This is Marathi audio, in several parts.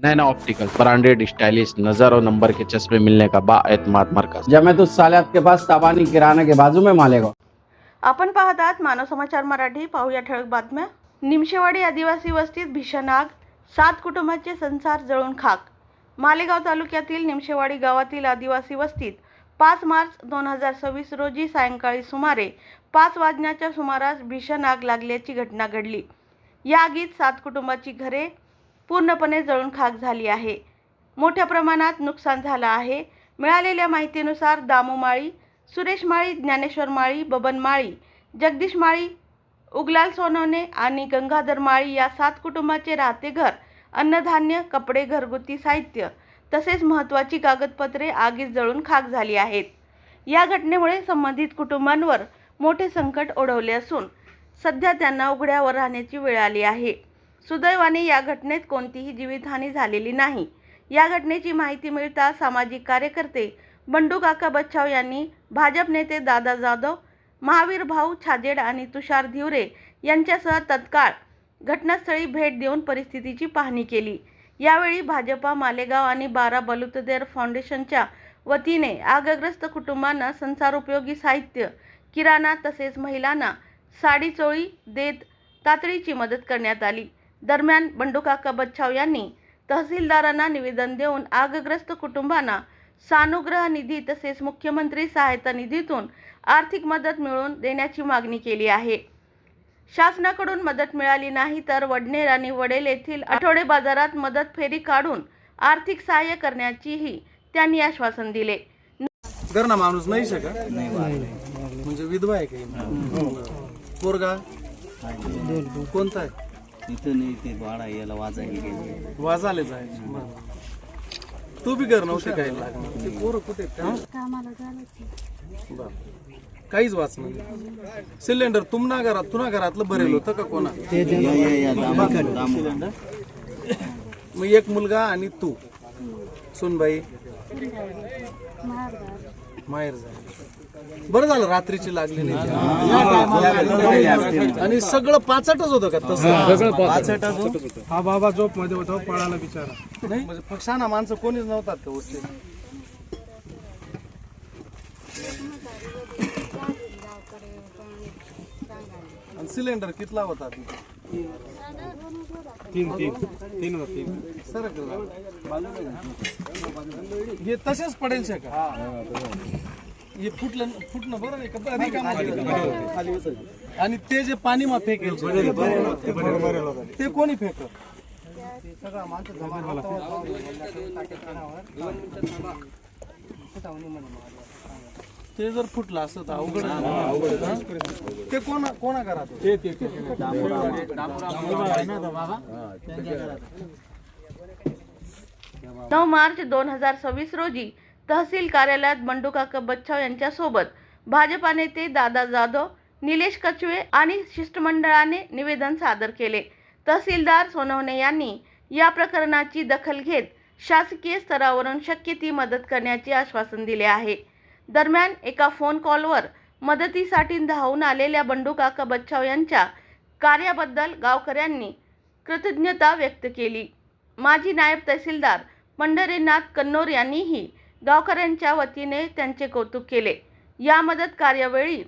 नैना ऑप्टिकल्स, ब्रांडेड स्टाइलिश नजर और नंबर के चश्मे मिलने का बाएतमाद मरकज। जमेतुल सालियात के पास ताबानी किराना के बाजू में मालेगांव। आपण पाहत आहात मानव समाचार मराठी। पाहूया ठळक बातम्या। निमशेवाडी आदिवासी वस्तीत भीषण आग, 7 कुटुंबांचे संसार जळून खाक। मालेगाव तालुक्यातील निमशेवाडी गावातील आदिवासी वस्तीत 5 मार्च 2026 रोजी सायंकाळी सुमारे 5 वाजण्याच्या सुमारास भीषण आग लागल्याची घटना घडली। या आगीत 7 कुटुंबाची घरे पूर्णपणे जळून खाक झाली आहे। मोठ्या प्रमाणात नुकसान झालं आहे। मिळालेल्या माहितीनुसार दामू माळी, सुरेश माळी, ज्ञानेश्वर माळी, बबन माळी, जगदीश माळी, उगलाल सोनवणे आणि गंगाधर माळी या 7 कुटुंबाचे राहते घर, अन्नधान्य, कपडे, घरगुती साहित्य तसेच महत्त्वाची कागदपत्रे आगीत जळून खाक झाली आहेत। या घटनेमुळे संबंधित कुटुंबांवर मोठे संकट ओढवले असून सध्या त्यांना उघड्यावर राहण्याची वेळ आली आहे। सुदैवाने या घटनेत कोणतीही जीवितहानी झालेली नाही। या घटनेची माहिती मिळताच सामाजिक कार्यकर्ते बंडू काका बच्छाव यांनी भाजप नेते दादा जाधव, महावीर भाऊ छाजेड आणि तुषार धिवरे यांच्यासह तत्काळ घटनास्थळी भेट देऊन परिस्थितीची पाहणी केली। यावेळी भाजपा मालेगाव आणि 12 बलुतेदार फाउंडेशनच्या वतीने आगग्रस्त कुटुंबांना संसारोपयोगी साहित्य, किराणा तसेच महिलांना साडी चोळी देत तातडीची मदत करण्यात आली। दरम्यान बंडू काका बच्छाव यांनी तहसीलदारांना निवेदन देऊन आगग्रस्त कुटुंबांना सानुग्रह निधी तसेच मुख्यमंत्री सहायता निधीतून आर्थिक मदत मिळवून देण्याची मागणी केली आहे। शासनाकडून मदत मिळाली नाही तर वडनेर आणि वडेल येथील आठवडे बाजारात मदत फेरी काढून आर्थिक सहाय्य करण्याचीही त्यांनी आश्वासन दिले। घरना माणूस नाही का? म्हणजे विधवा आहे काही? पोरगा कोणता आहे? इथं नाही, ते वाडा याला वाजायला गेले, वाजाले जायचे। तू बी घर नव्हते काही लागणार? ते पोरं कुठे आहेत का? बरं, काहीच वाच नाही। सिलेंडर तुमना घरातलं भरेल होतं का कोणा? मग एक मुलगा आणि तू सुनबाई माहेर झाले। बरं झालं रात्रीची लागली नाही। आणि सगळं पाचटच होतं का? तसं पाचटच। हा बाबा झोप मध्ये होता, पळाला बिचारा। नाही म्हणजे पक्षाना माणसं कोणीच नव्हतात का वस्तीत? आणि सिलेंडर कितला होता? तीन सर हे तसेच पडेल शे का? हे फुटणं बरं आहे का? आणि ते जे पाणी मा फेकेल ते कोणी फेक? ते जर फुटलं असतं तर अवघड। ते कोणा घरात? 9 मार्च 2026 रोजी तहसील कार्यालयात बंडू काका बच्छाव यांच्यासोबत भाजपा नेते दादा जाधव, निलेश कचवे आणि शिष्टमंडळाने निवेदन सादर केले। तहसीलदार सोनवणे यांनी या प्रकरणाची दखल घेत शासकीय स्तरावरून शक्य ती मदत करण्याचे आश्वासन दिले आहे। दरम्यान एका फोन कॉलवर मदतीसाठी धावून आलेल्या बंडू काका बच्छाव यांच्या कार्याबद्दल गावकऱ्यांनी कृतज्ञता व्यक्त केली। माजी नायब तहसीलदार पंढरीनाथ कन्नौर यांनीही गावकऱ्यांच्या वतीने त्यांचे कौतुक केले। या मदत कार्यवेळी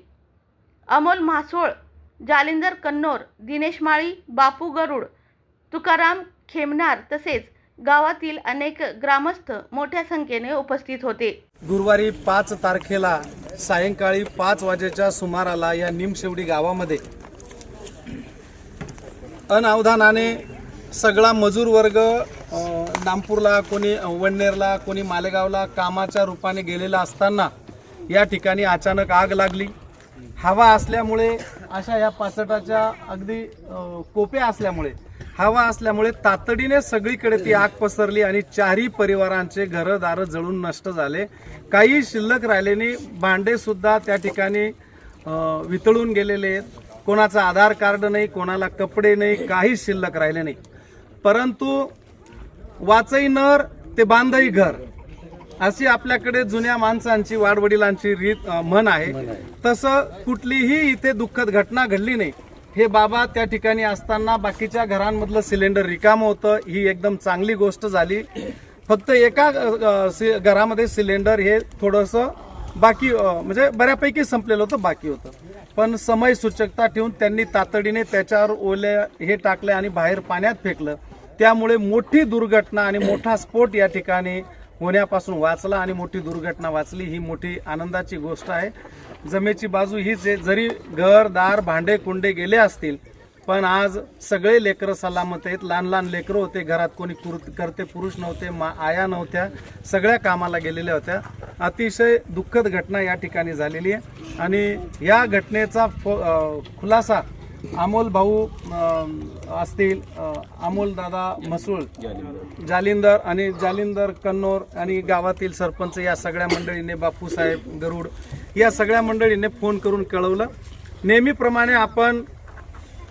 अमोल म्हासोळ, जालिंदर कन्नौर, दिनेश माळी, बापू गरुड, तुकाराम खेमनार तसेच गावातील अनेक ग्रामस्थ मोठ्या संख्येने उपस्थित होते। गुरुवारी 5 तारखेला सायंकाळी 5 वाजेच्या सुमाराला या निमशेवडी गावामध्ये अनावधानाने सगळा मजूर वर्ग नामपूरला, कोणी वडनेरला, कोणी मालेगावला कामाच्या रूपाने गेलेला असताना या ठिकाणी अचानक आग लागली। हवा असल्यामुळे अशा या पाचटाच्या अगदी कोप्या असल्यामुळे हवा असल्यामुळे तातडीने सगळीकडे ती आग पसरली आणि 4ही परिवारांचे घरदार जळून नष्ट झाले। काही शिल्लक राहिले नाही। भांडे सुद्धा त्या ठिकाणी वितळून गेलेले आहेत। कोणाचा आधार कार्ड नाही, कोणाला कपडे नाही, काही शिल्लक राहिले नाही। परंतु वाचई नर ते बांधई घर अशी आपल्याकडे जुन्या माणसांची, वाडवडिलांची रीत म्हण आहे। तसं कुठलीही इथे दुःखद घटना घडली नाही। हे बाबा त्या ठिकाणी असताना बाकीच्या घरांमधलं सिलेंडर रिकामं होतं, ही एकदम चांगली गोष्ट झाली. फक्त एका घरामध्ये सिलेंडर हे थोडंसं बाकी म्हणजे बऱ्यापैकी संपलेलं होतं, बाकी होतं. पण समय सूचकता ठेवून त्यांनी तातडीने त्याच्यावर ओले हे टाकले आणि बाहेर पाण्यात फेकलं. त्यामुळे मोठी दुर्घटना आणि मोठा स्फोट या ठिकाणी होण्यापासून वाचला आणि मोठी दुर्घटना वाचली. ही मोठी आनंदाची गोष्ट आहे. जमेची बाजू हीच आहे, जरी घर दार भांडे कुंडे गेले असतील पण आज सगळे लेकरं सलामत आहेत. लहान लहान लेकरं होते घरात, कोणी करते पुरुष नव्हते, आया नव्हत्या, सगळ्या कामाला गेलेल्या होत्या. अतिशय दुःखद घटना या ठिकाणी झालेली आहे आणि या घटनेचा खुलासा अमोल भाऊ असतील, अमोल दादा म्हसूळ जालिंदर आणि जालिंदर कन्नोर आणि गावातील सरपंच या सगळ्या मंडळीने, बापूसाहेब गरुड या सगळ्या मंडळीने फोन करून कळवलं. नेहमीप्रमाणे आपण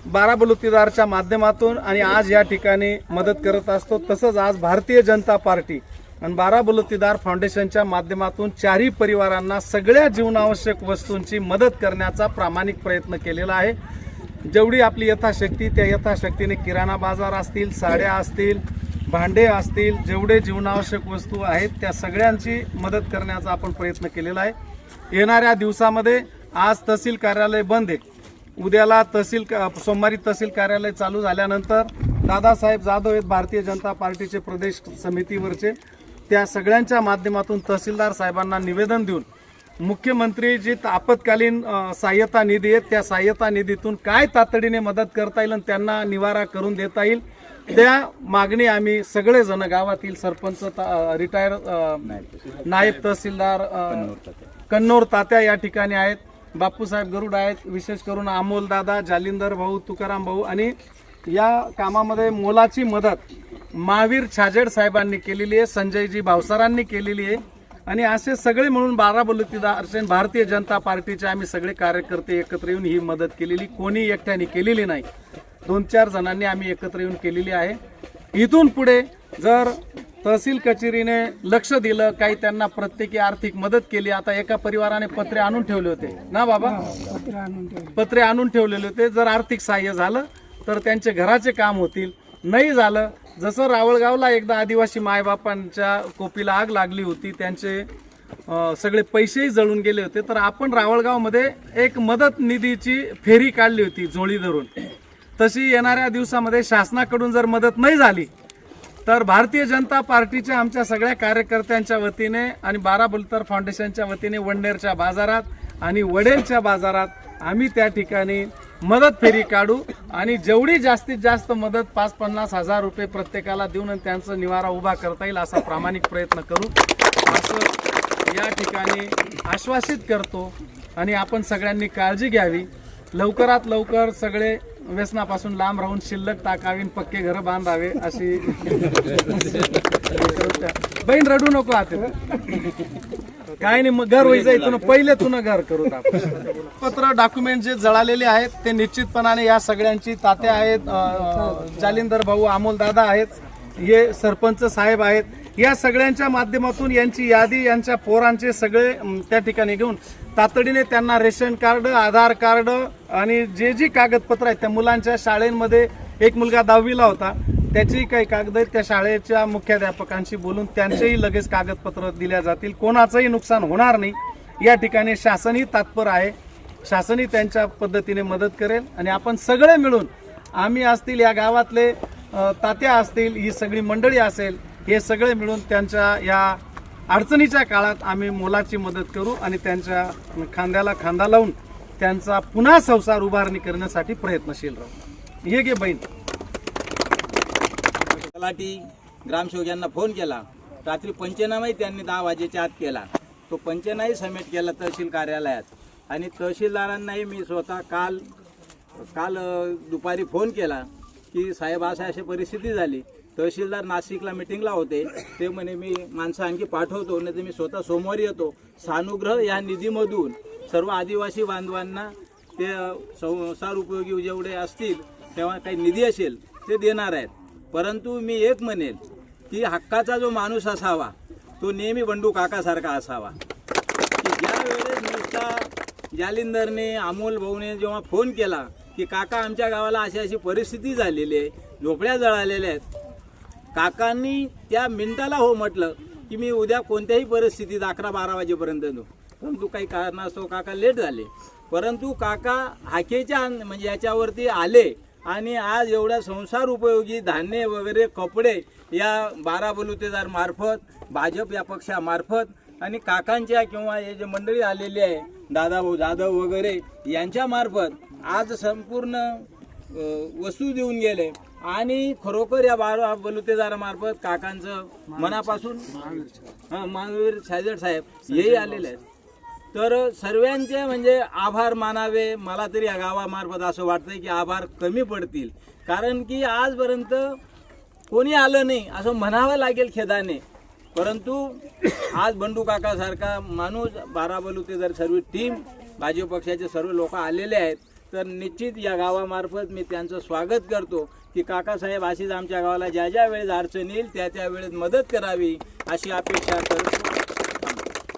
बाराबलुतेदारच्या माध्यमातून आणि आज या ठिकाणी मदत करत असतो. तसंच आज भारतीय जनता पार्टी आणि बाराबलुतेदार फाउंडेशनच्या माध्यमातून चारही परिवारांना सगळ्या जीवनावश्यक वस्तूंची मदत करण्याचा प्रामाणिक प्रयत्न केलेला आहे. जेवढी आपली यथाशक्ती त्या यथाशक्तीने किराणा बाजार असतील, साड्या असतील, भांडे असतील, जेवढे जीवनावश्यक वस्तू आहेत त्या सगळ्यांची मदत करण्याचा आपण प्रयत्न केलेला आहे. येणाऱ्या दिवसामध्ये आज तहसील कार्यालय बंद आहे. उद्याला सोमवारी तहसील कार्यालय चालू झाल्यानंतर दादासाहेब जाधव आहेत भारतीय जनता पार्टीचे प्रदेश समितीवरचे, त्या सगळ्यांच्या माध्यमातून तहसीलदार साहेबांना निवेदन देऊन मुख्यमंत्री जी आपत्कालीन सहाय्यता निधी आहे त्या सहाय्यता निधीतून काय तातडीने मदत करता येईल आणि त्यांना निवारा करून देता येईल त्या मागणी आम्ही सगळेजण गावातील सरपंच, रिटायर नायब तहसीलदार कन्नोर तात्या या ठिकाणी आहेत, बापूसाहेब गरुड आहेत, विशेष करून अमोल दादा, जालिंदर भाऊ, तुकाराम भाऊ आणि या कामामध्ये मोलाची मदत महावीर छाजेड साहेबांनी केलेली आहे, संजयजी भावसारांनी केलेली आहे आणि असे सगळे म्हणून बाराबलुतेदार भारतीय जनता पार्टीचे आम्ही सगळे कार्यकर्ते एकत्र येऊन ही मदत केलेली, कोणी एकट्याने केलेली नाही, 2-4 जणांनी आम्ही एकत्र येऊन केलेली आहे. इथून पुढे जर तहसील कचेरीने लक्ष दिलं, काही त्यांना प्रत्येकी आर्थिक मदत केली. आता एका परिवाराने पत्रे आणून ठेवले होते ना बाबा, पत्रे आणून ठेवलेले होते. जर आर्थिक सहाय्य झालं तर त्यांचे घराचे काम होतील. नाही झालं, जसं रावळगावला एकदा आदिवासी मायबापांच्या कोपीला आग लागली होती, त्यांचे सगळे पैसेही जळून गेले होते, तर आपण रावळगावमध्ये एक मदत निधीची फेरी काढली होती झोळी धरून. तशी येणाऱ्या दिवसामध्ये शासनाकडून जर मदत नाही झाली तर भारतीय जनता पार्टीच्या आमच्या सगळ्या कार्यकर्त्यांच्या वतीने आणि बाराबलुतेदार फाउंडेशनच्या वतीने वडनेरच्या बाजारात आणि वडेलच्या बाजारात आम्ही त्या ठिकाणी मदत फेरी काढू आणि जेवढी जास्तीत जास्त मदत 5-50 हजार रुपये प्रत्येकाला देऊन आणि त्यांचा निवारा उभा करता येईल असा प्रामाणिक प्रयत्न करू असं या ठिकाणी आश्वासित करतो. आणि आपण सगळ्यांनी काळजी घ्यावी, लवकरात लवकर सगळे व्यसनापासून लांब राहून शिल्लक टाकावी, पक्के घर बांधावे अशी बहीण रडू नको आता काय नाही, घर व्हायचं इथून पहिले तुन घर करू. पत्र डॉक्युमेंट जे जळालेले आहेत ते निश्चितपणाने या सगळ्यांची तात्या आहेत, जालिंदर भाऊ, अमोल दादा आहेत, हे सरपंच साहेब आहेत, या सगळ्यांच्या माध्यमातून यांची यादी यांच्या पोरांचे सगळे त्या ठिकाणी घेऊन तातडीने त्यांना रेशन कार्ड, आधार कार्ड आणि जे जी कागदपत्र आहेत त्या मुलांच्या शाळेमध्ये एक मुलगा 10वीला होता त्याची काही कागद आहेत त्या शाळेच्या मुख्याध्यापकांशी बोलून त्यांचेही लगेच कागदपत्र दिल्या जातील. कोणाचंही नुकसान होणार नाही. या ठिकाणी शासनही तत्पर आहे, शासनही त्यांच्या पद्धतीने मदत करेल आणि आपण सगळे मिळून, आम्ही असतील, या गावातले तात्या असतील, ही सगळी मंडळी असेल, हे सगळे मिळून त्यांच्या या अडचणीच्या काळात आम्ही मोलाची मदत करू आणि त्यांच्या खांद्याला खांदा लावून त्यांचा पुन्हा संसार उभारणी करण्यासाठी प्रयत्नशील राहू. हे घे बहीण. तलाठी ग्रामसेवक यांना फोन केला, रात्री पंचनामाही त्यांनी 10 वाजेच्या आत केला. तो पंचनामाही सबमिट केला तहसील कार्यालयात आणि तहसीलदारांनाही मी स्वतः काल दुपारी फोन केला की साहेब अशी परिस्थिती झाली. तहसीलदार नाशिकला मिटिंगला होते, ते म्हणे मी माणसं आणखी पाठवतो, नाही तर मी स्वतः सोमवारी येतो. सानुग्रह या निधीमधून सर्व आदिवासी बांधवांना ते संसार उपयोगी जेवढे असतील तेव्हा काही निधी असेल ते देणार आहेत. परंतु मी एक म्हणेल की हक्काचा जो माणूस असावा तो नेहमी बंडू काकासारखा असावा. की ज्या वेळेस नुसता जालिंदरने, अमोल भाऊने जेव्हा फोन केला की काका आमच्या गावाला अशी अशी परिस्थिती झालेली आहे, झोपड्या जळालेल्या आहेत. काकांनी त्या मिनिटाला हो म्हटलं की मी उद्या कोणत्याही परिस्थितीत 11-12 वाजेपर्यंत येतो. परंतु काही कारणास्तव काका लेट झाले. परंतु काका हाकेच्या म्हणजे याच्यावरती आले आणि आज एवढ्या संसार उपयोगी धान्य वगैरे कपडे या 12 बलुतेदार मार्फत, भाजप या पक्षामार्फत आणि काकांच्या किंवा हे जे मंडळी आलेली आहे दादाभाऊ जाधव वगैरे यांच्या मार्फत आज संपूर्ण वस्तू देऊन गेले. आणि खरोखर या 12 बलुतेदारामार्फत काकांचं मनापासून महावीर छाजेड साहेब हेही आलेले आहेत. तर सर्वांचे म्हणजे आभार मानावे. मला तरी या गावामार्फत असं वाटतंय की आभार कमी पडतील, कारण की आजपर्यंत कोणी आलं नाही असं म्हणावं लागेल खेदाने. परंतु आज बंडू काकासारखा माणूस, 12 बलुतेदार सर्व टीम, भाजप पक्षाचे सर्व लोक आलेले आहेत. तर निश्चित या गावामार्फत मी त्यांचं स्वागत करतो की काकासाहेब अशीच आमच्या गावाला ज्या ज्या वेळेस अडचण येईल त्या त्या वेळेस मदत करावी अशी अपेक्षा करतो.